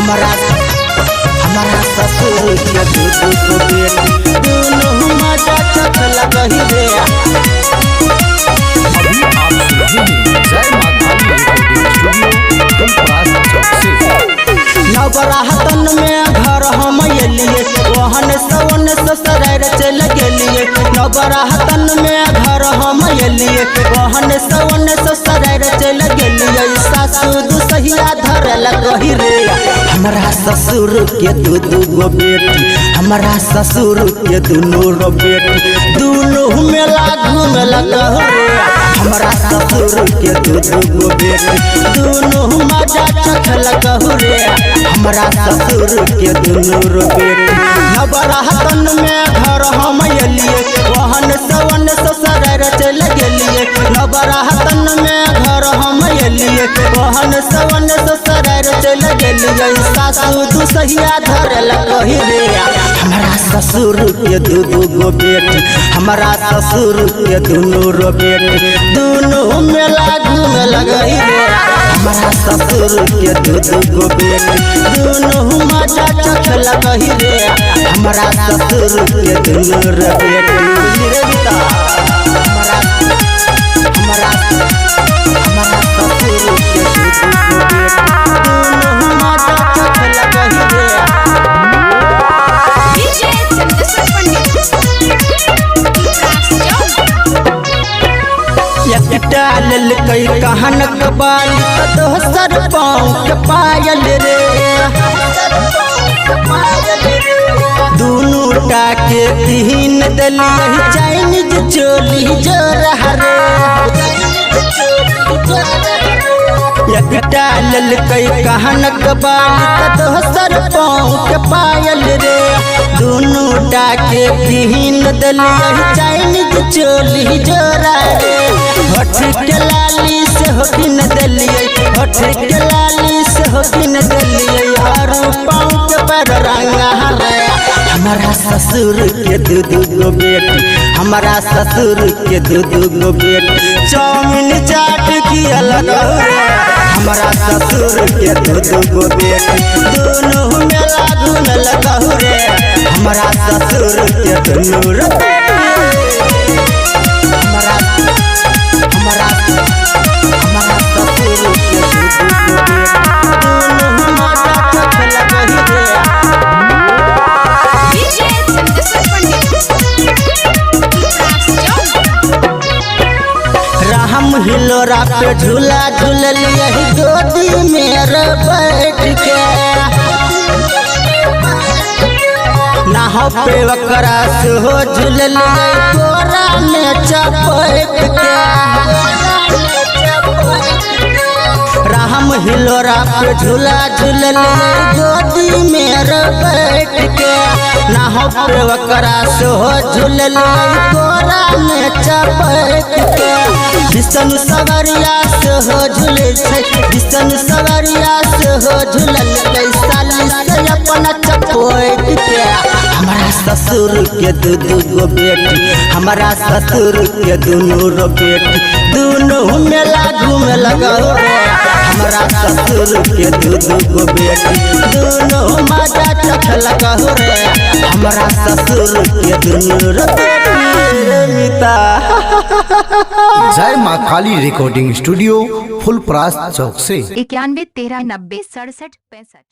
हमारा ससुर के दू बेटी दोनों मजा चखल गही रे। अभी आप सुन रहे हैं जय माता नवरातन में घर हम एलिए वहन सवन ससुरार चल गेलिए। नवरातन में घर हम एलिए वहन सवन ससुरार चल गेलिए। सासु दुसहिया धरल गही रे। हमारा ससुर के दू बेटी हमारा ससुर के दोनों बेटी दोनों मेला घूमल रे। हमारा ससुर के दू बेटी दोनों मजा चखल रे। हमारा ससुर के दोनों बेटी नवरातन में घर हम एलिए वहन सवन ससुरार चल गेलिए। नवरातन में घर हम एलिए वहन सवन ससुरार चल गेलिए। सासु दुसहिया धरल गही रे। हमारा ससुर के दू बेटी हमारा ससुर के दोनों बेटी दोनों मेला घूमल गही रे। हमारा ससुर के दू बेटी दोनों मजा चखल गही रे। हमारा ससुर के दोनों बेटी हमारा ससुर के दोनों मजा चखल गही रे। डाल कई कहन कबाल दोसर पाँव के पायल रे। दोनों टाके तीन दलिया चाइनीज चोली जोरह रे। डाल कई कहन कबाल दोसर पाँव के पायल रे। दोनों टाके तीन दलिया चाइनीज चोली जोरा रे। होठ के लाली से होकिन दलिए होठ के लाली से होकिन दलिए और पाँव के पर रंगा रे। हमारा ससुर के दू बेटी हमारा ससुर के दू बेटी चाउमीन चाट किया लगा रे। हमारा ससुर के दू बेटी दोनों मेला घूमल लगा रे। हमारा ससुर के दोनों हमारा ससुर के दू बेटी दोनों मजा चखल गही रे। राम हिलोरा पे झूला झूलल यही गोदी में बैठ के। नाव पे वकरा से हो झूलल कोरा में चपट के। राम हिलोरा पे झूला झूलल गोदी में बैठ के। नाव पे वकरा से हो झूलल कोरा में चपट के। विष्णु सवरिया से हो झूले विष्णु सवरिया से हो झूलल साली से अपना चपोट के। हमारा ससुर के दू बेटी हमारा ससुर के दोनों बेटी दोनों मेला घूमल रे। हमारा ससुर के दू बेटी दोनों मजा चखल रे। हमारा ससुर के दोनों बेटी जय माँ काली रिकॉर्डिंग स्टूडियो फुलपरास चौक से 91 13 90 67 65।